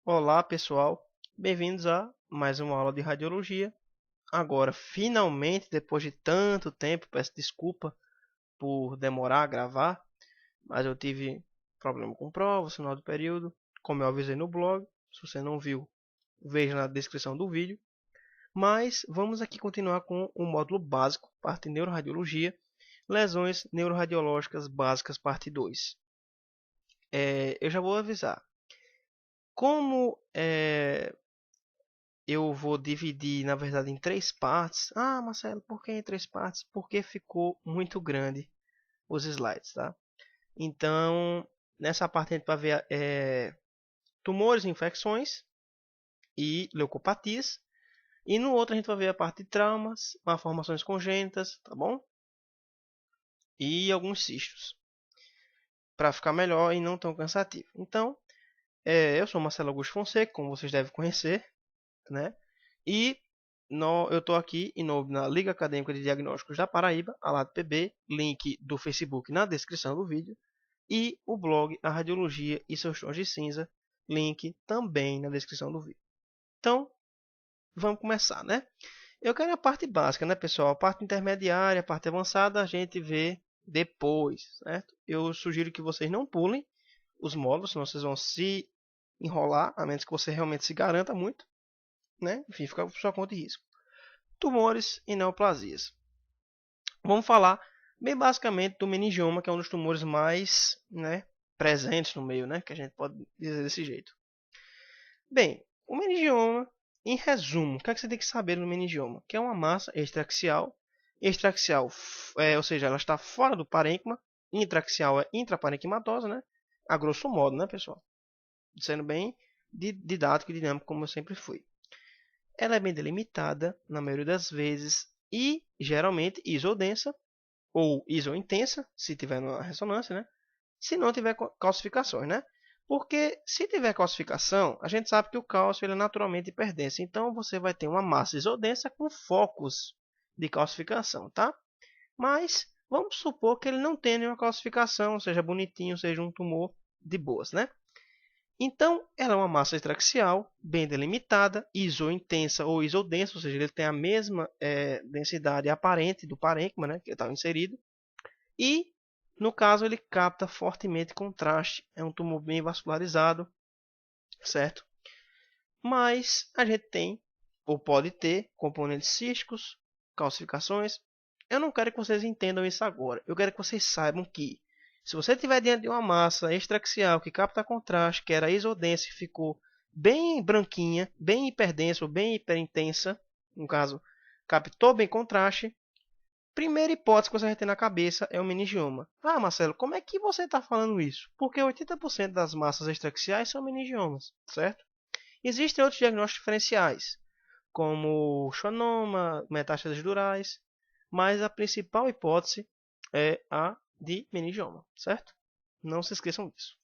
Olá pessoal, bem-vindos a mais uma aula de radiologia. Agora, finalmente, depois de tanto tempo, peço desculpa por demorar a gravar, mas eu tive problema com prova, final do período, como eu avisei no blog. Se você não viu, veja na descrição do vídeo. Mas vamos aqui continuar com o módulo básico, parte neuroradiologia, lesões neuroradiológicas básicas, parte 2. Eu já vou avisar. Como eu vou dividir, na verdade, em três partes. Ah, Marcelo, por que em três partes? Porque ficou muito grande os slides, tá? Então, nessa parte a gente vai ver tumores, infecções e leucopatias. E no outro a gente vai ver a parte de traumas, malformações congênitas, tá bom? E alguns cistos, para ficar melhor e não tão cansativo. Então, eu sou Marcelo Augusto Fonseca, como vocês devem conhecer, né? E eu estou aqui em nome da Liga Acadêmica de Diagnósticos da Paraíba, a LADPB, link do Facebook na descrição do vídeo, e o blog A Radiologia e seus Tons de Cinza, link também na descrição do vídeo. Então, vamos começar, né? Eu quero a parte básica, né, pessoal? A parte intermediária, a parte avançada, a gente vê depois, certo? Eu sugiro que vocês não pulem os módulos, senão vocês vão se enrolar, a menos que você realmente se garanta muito, né? Enfim, fica por sua conta e risco. Tumores e neoplasias. Vamos falar bem basicamente do meningioma, que é um dos tumores mais, né, presentes no meio, né, que a gente pode dizer desse jeito. Bem, o meningioma, em resumo, o que é que você tem que saber do meningioma? Que é uma massa extraaxial, ou seja, ela está fora do parênquima, intraaxial é intraparenquimatosa, né, a grosso modo, né, pessoal? Sendo bem didático e dinâmico, como eu sempre fui. Ela é bem delimitada, na maioria das vezes, e geralmente isodensa ou isointensa, se tiver uma ressonância, né? Se não tiver calcificações, né? Porque se tiver calcificação, a gente sabe que o cálcio ele é naturalmente hiperdenso. Então você vai ter uma massa isodensa com focos de calcificação, tá? Mas vamos supor que ele não tenha nenhuma calcificação, seja bonitinho, seja um tumor de boas, né? Então, ela é uma massa extraxial, bem delimitada, isointensa ou isodensa, ou seja, ele tem a mesma densidade aparente do parênquima, né, que estava inserido. E, no caso, ele capta fortemente contraste. É um tumor bem vascularizado, certo? Mas a gente tem, ou pode ter, componentes císticos, calcificações. Eu não quero que vocês entendam isso agora. Eu quero que vocês saibam que, se você estiver diante de uma massa extraaxial que capta contraste, que era isodensa e ficou bem branquinha, bem hiperdensa ou bem hiperintensa, no caso, captou bem contraste, primeira hipótese que você vai ter na cabeça é o meningioma. Ah, Marcelo, como é que você está falando isso? Porque 80% das massas extraaxiais são meningiomas, certo? Existem outros diagnósticos diferenciais, como schwannoma, metástases durais, mas a principal hipótese é a de meningioma, certo? Não se esqueçam disso.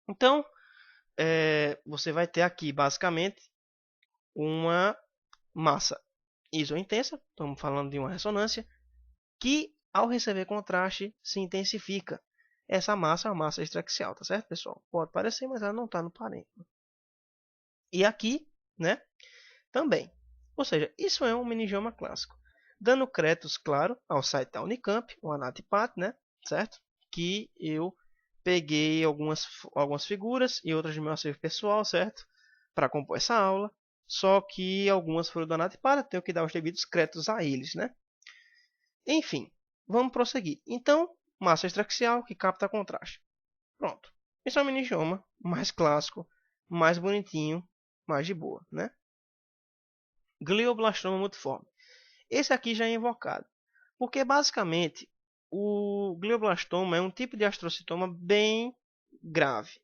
Então, você vai ter aqui basicamente uma massa isointensa, estamos falando de uma ressonância, que ao receber contraste se intensifica. Essa massa é uma massa extraaxial, tá certo, pessoal? Pode parecer, mas ela não está no parênquima. E aqui, né, também. Ou seja, isso é um meningioma clássico. Dando créditos, claro, ao site da Unicamp, o Anatipat, né, certo? Que eu peguei algumas figuras e outras de meu acervo pessoal, certo? Para compor essa aula. Só que algumas foram do Anatipat, eu tenho que dar os devidos créditos a eles, né? Enfim, vamos prosseguir. Então, massa extraaxial que capta contraste. Pronto. Esse é o meningioma mais clássico, mais bonitinho, mais de boa, né? Glioblastoma multiforme. Esse aqui já é invocado, porque basicamente o glioblastoma é um tipo de astrocitoma bem grave.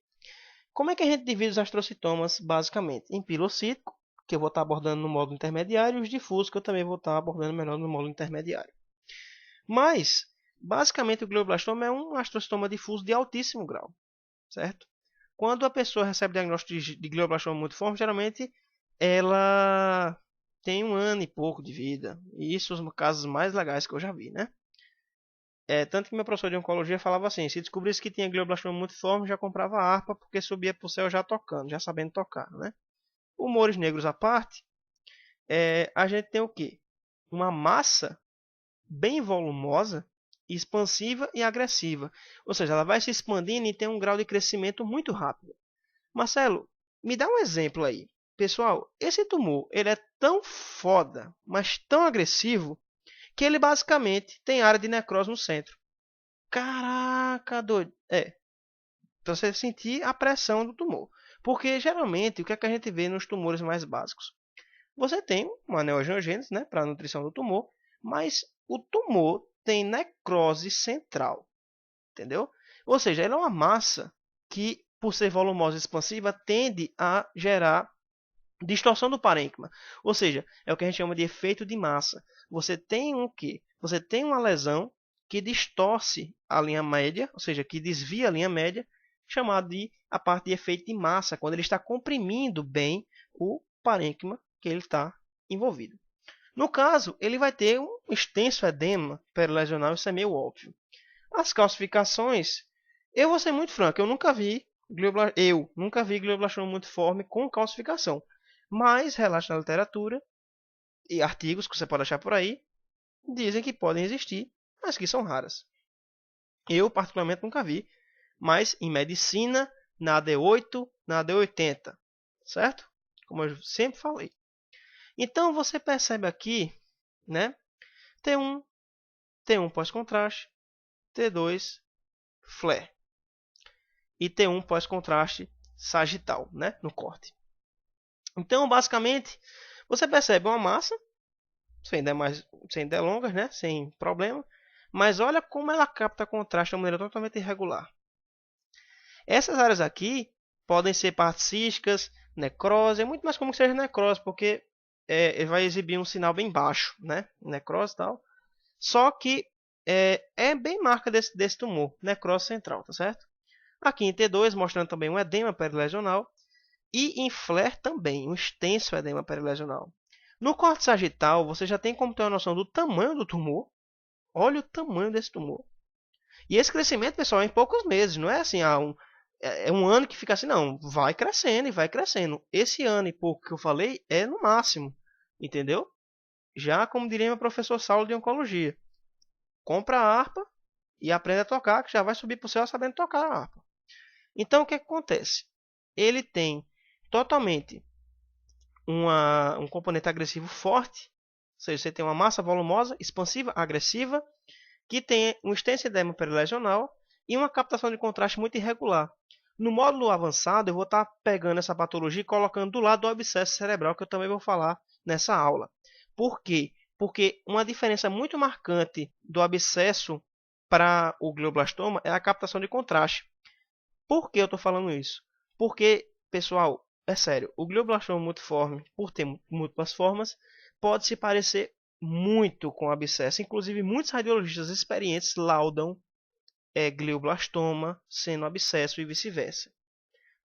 Como é que a gente divide os astrocitomas basicamente? Em pilocítico, que eu vou estar abordando no módulo intermediário, e os difusos, que eu também vou estar abordando melhor no módulo intermediário. Mas, basicamente, o glioblastoma é um astrocitoma difuso de altíssimo grau, certo? Quando a pessoa recebe diagnóstico de glioblastoma multiforme, geralmente ela tem 1 ano e pouco de vida. E isso são os casos mais legais que eu já vi, né? Tanto que meu professor de oncologia falava assim, se descobrisse que tinha glioblastoma multiforme, já comprava a harpa, porque subia pro céu já tocando, já sabendo tocar, né? Humores negros à parte, a gente tem o quê? Uma massa bem volumosa, expansiva e agressiva. Ou seja, ela vai se expandindo e tem um grau de crescimento muito rápido. Marcelo, me dá um exemplo aí. Pessoal, esse tumor ele é tão foda, mas tão agressivo, que ele basicamente tem área de necrose no centro. Caraca, doido. Pra você sentir a pressão do tumor. Porque geralmente o que é que a gente vê nos tumores mais básicos? Você tem uma neoangiogênese, né, para a nutrição do tumor, mas o tumor tem necrose central, entendeu? Ou seja, ele é uma massa que, por ser volumosa e expansiva, tende a gerar distorção do parênquima. Ou seja, é o que a gente chama de efeito de massa. Você tem um quê? Você tem uma lesão que distorce a linha média, ou seja, que desvia a linha média, chamado de a parte de efeito de massa, quando ele está comprimindo bem o parênquima que ele está envolvido. No caso, ele vai ter um extenso edema perilesional, isso é meio óbvio. As calcificações, eu vou ser muito franco, eu nunca vi glioblastoma multiforme com calcificação. Mas relatos na literatura e artigos que você pode achar por aí dizem que podem existir, mas que são raras. Eu particularmente nunca vi, mas em medicina, na AD8, na AD80, certo? Como eu sempre falei. Então você percebe aqui, né? T1, T1 pós-contraste, T2 flare e T1 pós-contraste sagital, né? No corte. Então, basicamente, você percebe uma massa, sem delongas, né? Sem problema, mas olha como ela capta contraste de uma maneira totalmente irregular. Essas áreas aqui podem ser partes císticas, necrose, é muito mais comum que seja necrose, porque ele vai exibir um sinal bem baixo, né? Necrose e tal. Só que é bem marca desse tumor, necrose central, tá certo? Aqui em T2, mostrando também um edema perilesional. E em flare também, um extenso edema perilesional. No corte sagital, você já tem como ter uma noção do tamanho do tumor. Olha o tamanho desse tumor. E esse crescimento, pessoal, é em poucos meses. Não é assim, é um ano que fica assim, não. Vai crescendo e vai crescendo. Esse ano e pouco que eu falei é no máximo. Entendeu? Já como diria meu professor Saulo de Oncologia. Compra a harpa e aprende a tocar, que já vai subir para o céu sabendo tocar a harpa. Então, o que acontece? Ele tem totalmente um componente agressivo forte, ou seja, você tem uma massa volumosa, expansiva, agressiva, que tem um extenso edema perilesional e uma captação de contraste muito irregular. No módulo avançado, eu vou estar pegando essa patologia e colocando do lado do abscesso cerebral, que eu também vou falar nessa aula. Por quê? Porque uma diferença muito marcante do abscesso para o glioblastoma é a captação de contraste. Por que eu estou falando isso? Porque, pessoal, é sério, o glioblastoma multiforme, por ter múltiplas formas, pode se parecer muito com abscesso. Inclusive, muitos radiologistas experientes laudam glioblastoma sendo abscesso e vice-versa.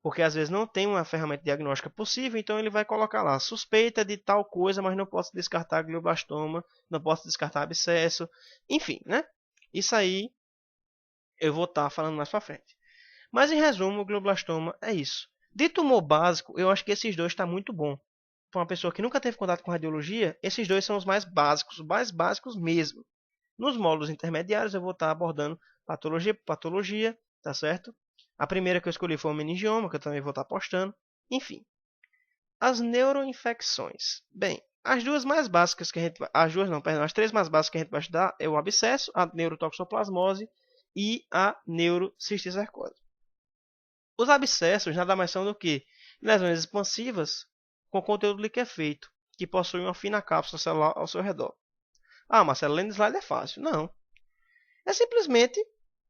Porque às vezes não tem uma ferramenta diagnóstica possível, então ele vai colocar lá suspeita de tal coisa, mas não posso descartar glioblastoma, não posso descartar abscesso, enfim, né? Isso aí eu vou estar falando mais para frente. Mas em resumo, o glioblastoma é isso. De tumor básico, eu acho que esses dois está muito bom. Para uma pessoa que nunca teve contato com radiologia, esses dois são os mais básicos mesmo. Nos módulos intermediários, eu vou estar abordando patologia por patologia, tá certo? A primeira que eu escolhi foi o meningioma, que eu também vou estar postando. Enfim, as neuroinfecções. Bem, as duas mais básicas que a gente vai... As duas não, perdão. As três mais básicas que a gente vai estudar é o abscesso, a neurotoxoplasmose e a neurocisticercose. Os abscessos nada mais são do que lesões expansivas com conteúdo liquefeito, que possuem uma fina cápsula celular ao seu redor. Ah, Marcelo, lendo slide é fácil. Não. É simplesmente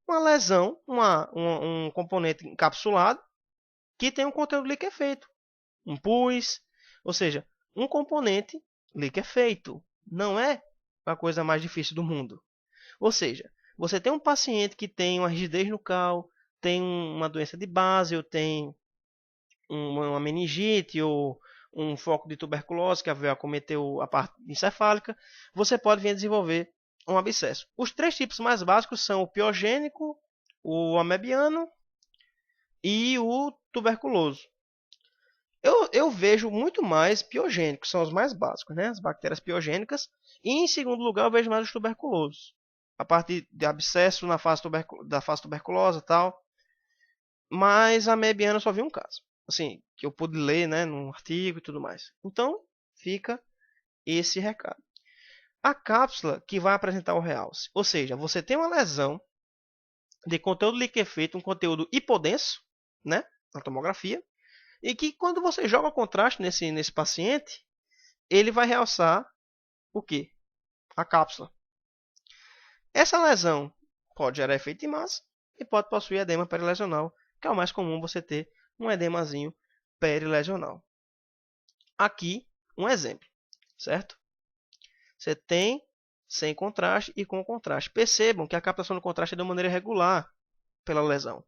uma lesão, um componente encapsulado que tem um conteúdo liquefeito. Um pus, ou seja, um componente liquefeito. Não é a coisa mais difícil do mundo. Ou seja, você tem um paciente que tem uma rigidez nucal, tem uma doença de base, ou tem uma meningite, ou um foco de tuberculose que veio acometer a parte encefálica, você pode vir a desenvolver um abscesso. Os 3 tipos mais básicos são o piogênico, o amebiano e o tuberculoso. Eu vejo muito mais piogênicos, são os mais básicos, né? As bactérias piogênicas. E em segundo lugar, eu vejo mais os tuberculosos. A parte de abscesso na fase da fase tuberculosa e tal. Mas a amebiana eu só vi um caso. Assim, que eu pude ler, né, num artigo e tudo mais. Então, fica esse recado. A cápsula que vai apresentar o realce. Ou seja, você tem uma lesão de conteúdo liquefeito, um conteúdo hipodenso, né, na tomografia. E que quando você joga o contraste nesse paciente, ele vai realçar o quê? A cápsula. Essa lesão pode gerar efeito de massa e pode possuir edema perilesional, que é o mais comum você ter um edemazinho perilesional. Aqui, um exemplo, certo? Você tem sem contraste e com contraste. Percebam que a captação do contraste é de maneira regular pela lesão.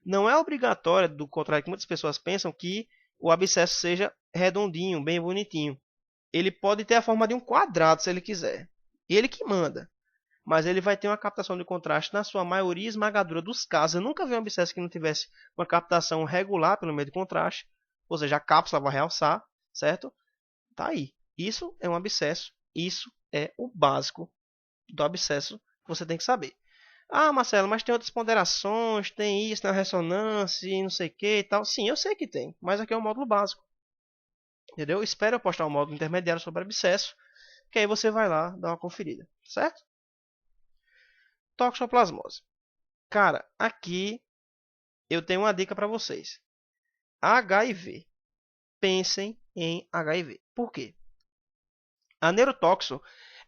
Não é obrigatório, do contrário que muitas pessoas pensam, que o abscesso seja redondinho, bem bonitinho. Ele pode ter a forma de um quadrado, se ele quiser. Ele que manda. Mas ele vai ter uma captação de contraste na sua maioria esmagadora dos casos. Eu nunca vi um abscesso que não tivesse uma captação regular pelo meio de contraste. Ou seja, a cápsula vai realçar, certo? Tá aí. Isso é um abscesso. Isso é o básico do abscesso que você tem que saber. Ah, Marcelo, mas tem outras ponderações, tem isso na ressonância e não sei o que e tal. Sim, eu sei que tem, mas aqui é o módulo básico. Entendeu? Espero eu postar um módulo intermediário sobre abscesso, que aí você vai lá dar uma conferida, certo? Toxoplasmose. Cara, aqui eu tenho uma dica para vocês. HIV. Pensem em HIV. Por quê? A neurotoxo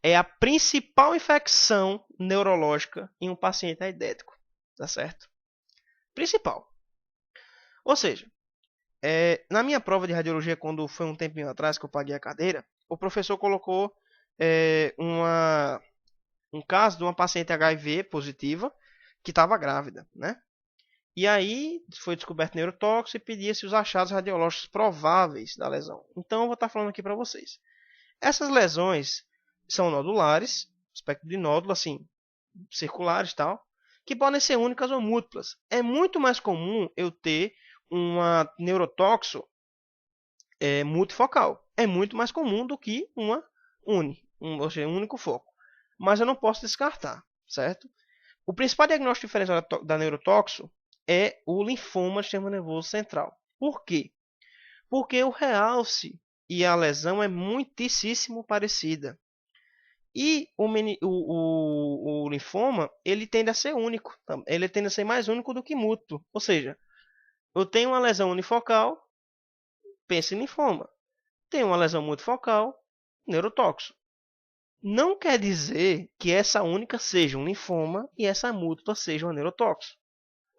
é a principal infecção neurológica em um paciente aidético. Tá certo? Principal. Ou seja, na minha prova de radiologia, quando foi um tempinho atrás que eu paguei a cadeira, o professor colocou um caso de uma paciente HIV positiva que estava grávida, né? E aí foi descoberto neurotóxico e pedia-se os achados radiológicos prováveis da lesão. Então eu vou estar falando aqui para vocês. Essas lesões são nodulares, aspecto de nódulo, assim, circulares e tal, que podem ser únicas ou múltiplas. É muito mais comum eu ter uma neurotoxo multifocal. É muito mais comum do que uma ou seja, um único foco. Mas eu não posso descartar, certo? O principal diagnóstico diferencial da neurotoxo é o linfoma do sistema nervoso central. Por quê? Porque o realce e a lesão é muitíssimo parecida. E o linfoma, ele tende a ser único. Ele tende a ser mais único do que múltiplo. Ou seja, eu tenho uma lesão unifocal, pense em linfoma. Tenho uma lesão multifocal, neurotóxico. Não quer dizer que essa única seja um linfoma e essa múltipla seja uma neurotóxico.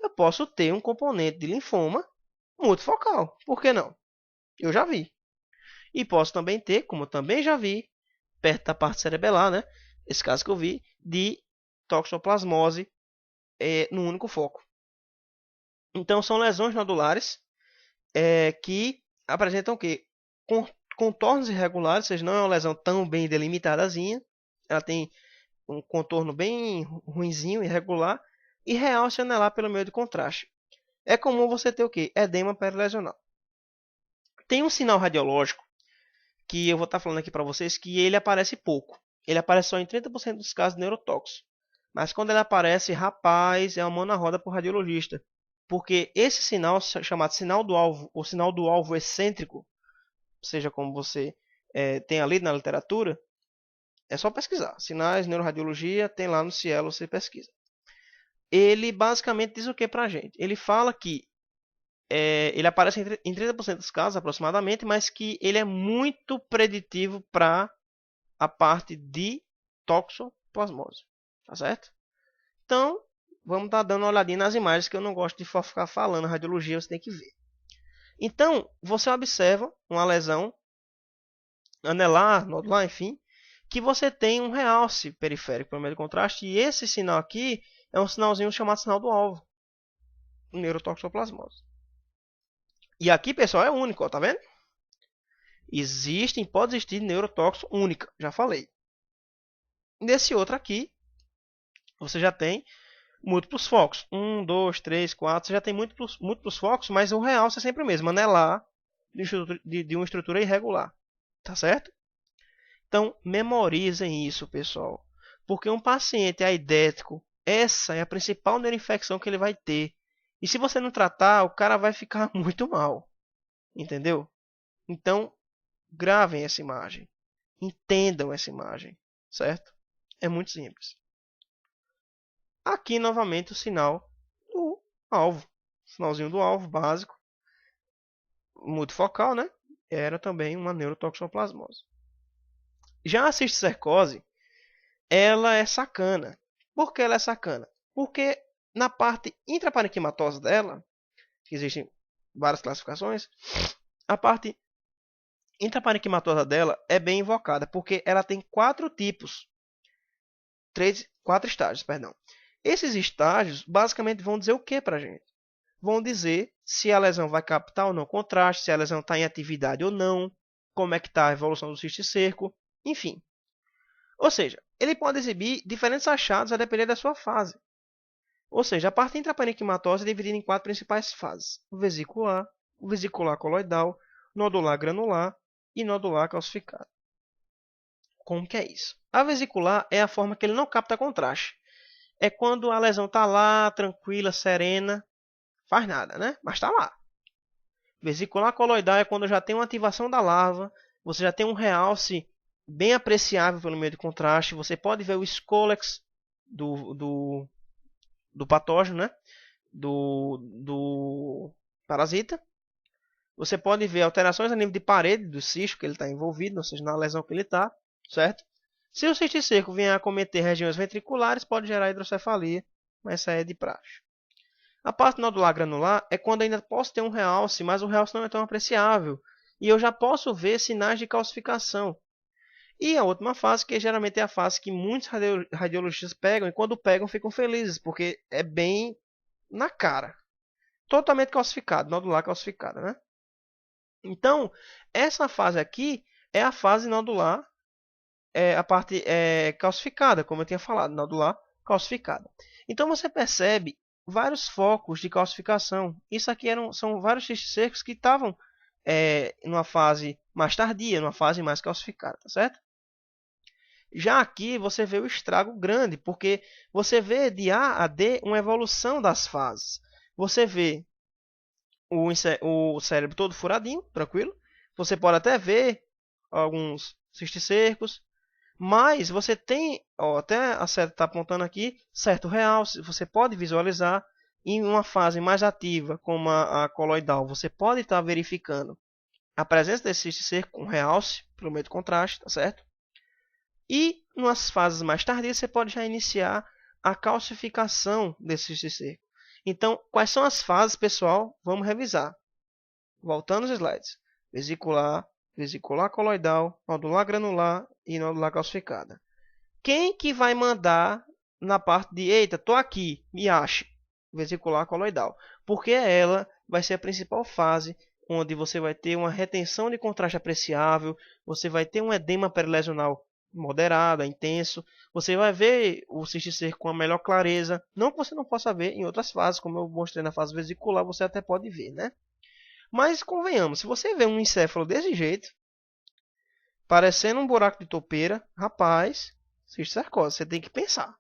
Eu posso ter um componente de linfoma multifocal. Por que não? Eu já vi. E posso também ter, como eu também já vi, perto da parte cerebelar, né? Esse caso que eu vi, de toxoplasmose no único foco. Então são lesões nodulares que apresentam o quê? Contornos irregulares, ou seja, não é uma lesão tão bem delimitadazinha. Ela tem um contorno bem ruinzinho, irregular, e realce anelar pelo meio de contraste. É comum você ter o quê? Edema perilesional. Tem um sinal radiológico que eu vou estar falando aqui para vocês que ele aparece pouco. Ele aparece só em 30% dos casos de neurotóxico. Mas quando ele aparece, rapaz, é uma mão na roda para o radiologista. Porque esse sinal, chamado sinal do alvo, ou sinal do alvo excêntrico, seja como você tenha lido na literatura, é só pesquisar. Sinais, neuroradiologia, tem lá no Cielo, você pesquisa. Ele basicamente diz o que pra gente? Ele fala que ele aparece em 30% dos casos aproximadamente, mas que ele é muito preditivo para a parte de toxoplasmose. Tá certo? Então, vamos estar dando uma olhadinha nas imagens, que eu não gosto de ficar falando radiologia, você tem que ver. Então, você observa uma lesão anelar, nodular, enfim, que você tem um realce periférico pelo meio de contraste, e esse sinal aqui é um sinalzinho chamado sinal do alvo, neurotoxoplasmose. E aqui, pessoal, é único, ó, tá vendo? Pode existir neurotóxico única, já falei. Nesse outro aqui, você já tem múltiplos focos. 1, 2, 3, 4. Você já tem múltiplos focos, mas o realce é sempre o mesmo. Anelar de uma estrutura irregular. Tá certo? Então, memorizem isso, pessoal. Porque um paciente aidético, essa é a principal neuroinfecção que ele vai ter. E se você não tratar, o cara vai ficar muito mal. Entendeu? Então, gravem essa imagem. Entendam essa imagem. Certo? É muito simples. Aqui, novamente, o sinal do alvo. Sinalzinho do alvo básico. Multifocal, né? Era também uma neurotoxoplasmose. Já a cisticercose, ela é sacana. Por que ela é sacana? Porque na parte intraparenquimatosa dela, que existem várias classificações, a parte intraparenquimatosa dela é bem invocada, porque ela tem quatro estágios, perdão. Esses estágios basicamente vão dizer o que para a gente? Vão dizer se a lesão vai captar ou não contraste, se a lesão está em atividade ou não, como é que está a evolução do cisticerco, enfim. Ou seja, ele pode exibir diferentes achados a depender da sua fase. Ou seja, a parte intraparenquimatosa é dividida em quatro principais fases: o vesicular coloidal, nodular granular e nodular calcificado. Como que é isso? A vesicular é a forma que ele não capta contraste. É quando a lesão está lá, tranquila, serena, faz nada, né? Mas está lá. Vesicular coloidal é quando já tem uma ativação da larva, você já tem um realce bem apreciável pelo meio de contraste, você pode ver o scolex do patógeno, né? do parasita. Você pode ver alterações a nível de parede do cisto que ele está envolvido, ou seja, na lesão que ele está, certo? Se o cisticerco vier a acometer regiões ventriculares, pode gerar hidrocefalia, mas essa é de praxe. A parte nodular granular é quando ainda posso ter um realce, mas o realce não é tão apreciável, e eu já posso ver sinais de calcificação. E a última fase, que geralmente é a fase que muitos radiologistas pegam, e quando pegam ficam felizes, porque é bem na cara. Totalmente calcificado, nodular calcificada, né? Então, essa fase aqui é a fase nodular, a parte calcificada, como eu tinha falado, nodular calcificada. Então você percebe vários focos de calcificação. Isso aqui são vários cisticercos que estavam numa fase mais tardia, numa fase mais calcificada, tá certo? Já aqui você vê o estrago grande, porque você vê de A a D uma evolução das fases. Você vê o cérebro todo furadinho, tranquilo. Você pode até ver alguns cisticercos, mas você tem, até a seta está apontando aqui, certo realce, você pode visualizar em uma fase mais ativa, como a coloidal, você pode estar verificando a presença desse cisticerco com realce, pelo meio de contraste, tá certo? E nas fases mais tardias você pode já iniciar a calcificação desse cisticerco. Então, quais são as fases, pessoal? Vamos revisar. Voltando aos slides. Vesicular, vesicular coloidal, nodular granular e nodular calcificada. Quem que vai mandar na parte de, eita, tô aqui, me ache? Vesicular coloidal. Porque ela vai ser a principal fase onde você vai ter uma retenção de contraste apreciável, você vai ter um edema perilesional moderado, intenso, você vai ver o cisticerco com a melhor clareza, não que você não possa ver em outras fases, como eu mostrei na fase vesicular, você até pode ver, né? Mas convenhamos, se você vê um encéfalo desse jeito, parecendo um buraco de topeira, rapaz, cisticercose, você tem que pensar.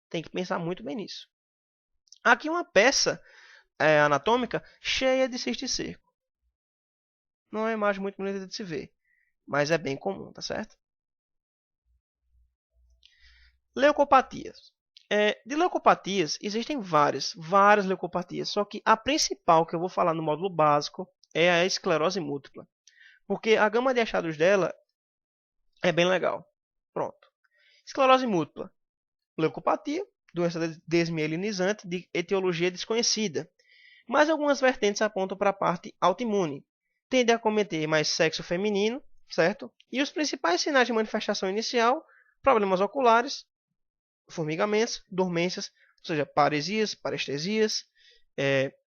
Tem que pensar muito bem nisso. Aqui uma peça anatômica cheia de cisticerco. Não é uma imagem muito bonita de se ver, mas é bem comum, tá certo? Leucopatias. De leucopatias, existem várias leucopatias, só que a principal que eu vou falar no módulo básico é a esclerose múltipla, porque a gama de achados dela é bem legal. Pronto. Esclerose múltipla. Leucopatia, doença desmielinizante de etiologia desconhecida, mas algumas vertentes apontam para a parte autoimune. Tende a acometer mais sexo feminino, certo? E os principais sinais de manifestação inicial: problemas oculares, formigamentos, dormências, ou seja, paresias, parestesias,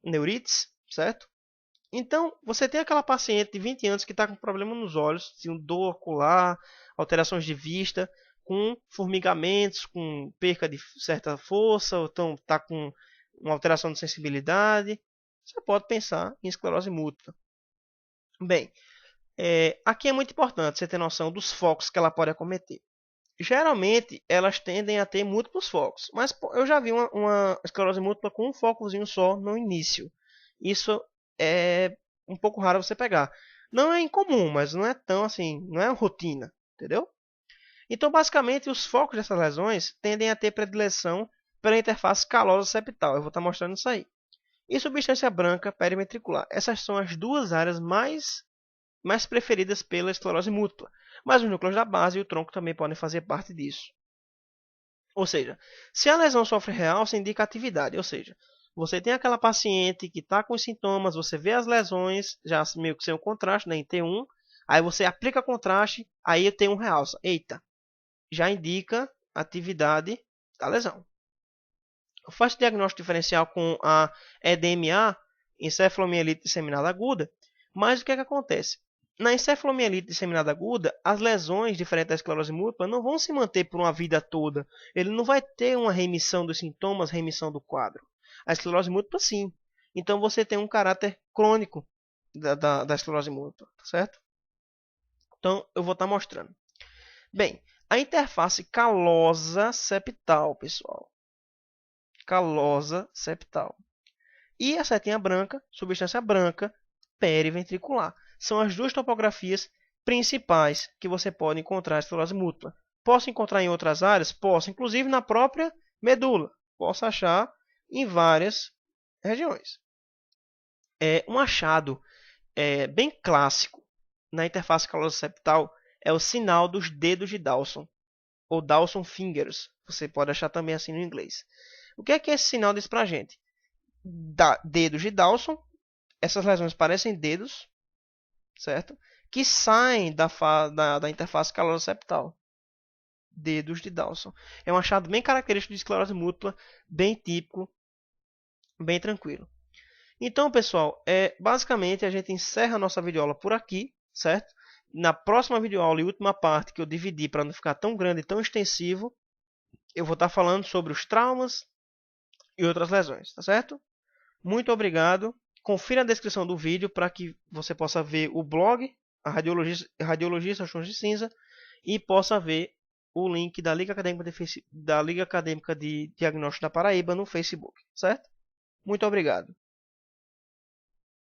neurites, certo? Então, você tem aquela paciente de 20 anos que está com problema nos olhos, dor ocular, alterações de vista. com formigamentos, com perca de certa força, ou então está com uma alteração de sensibilidade, você pode pensar em esclerose múltipla. Bem, aqui é muito importante você ter noção dos focos que ela pode acometer. Geralmente, elas tendem a ter múltiplos focos, mas eu já vi uma esclerose múltipla com um focozinho só no início. Isso é um pouco raro você pegar. Não é incomum, mas não é tão assim, não é rotina, entendeu? Então, basicamente, os focos dessas lesões tendem a ter predileção pela interface calosa septal. Eu vou estar mostrando isso aí. E substância branca periventricular. Essas são as duas áreas mais preferidas pela esclerose múltipla. Mas os núcleos da base e o tronco também podem fazer parte disso. Ou seja, se a lesão sofre realce, indica atividade. Ou seja, você tem aquela paciente que está com os sintomas, você vê as lesões, já meio que sem o contraste, né, em T1, aí você aplica contraste, aí tem um realce. Eita, já indica atividade da lesão. Eu faço diagnóstico diferencial com a EDMA, encefalomielite disseminada aguda, mas o que acontece? Na encefalomielite disseminada aguda, as lesões diferentes da esclerose múltipla não vão se manter por uma vida toda. Ele não vai ter uma remissão dos sintomas, remissão do quadro. A esclerose múltipla, sim. Então você tem um caráter crônico da esclerose múltipla, tá certo? Então eu vou estar mostrando. Bem, a interface calosa septal, pessoal. Calosa septal. E a setinha branca, substância branca, periventricular. São as duas topografias principais que você pode encontrar a esclerose múltipla. Posso encontrar em outras áreas? Posso, inclusive na própria medula. Posso achar em várias regiões. Um achado bem clássico na interface calosa septal é o sinal dos dedos de Dawson, ou Dawson Fingers. Você pode achar também assim no inglês. O que é que esse sinal diz pra gente? Dedos de Dawson, essas lesões parecem dedos, certo? Que saem da interface calosa septal. Dedos de Dawson. É um achado bem característico de esclerose múltipla, bem típico, bem tranquilo. Então, pessoal, basicamente a gente encerra a nossa videoaula por aqui, certo? Na próxima videoaula e última parte, que eu dividi para não ficar tão grande e tão extensivo, eu vou estar falando sobre os traumas e outras lesões, tá certo? Muito obrigado. Confira a descrição do vídeo para que você possa ver o blog, a Radiologista Tons de Cinza, e possa ver o link da Liga Acadêmica de Diagnóstico da Paraíba no Facebook, certo? Muito obrigado.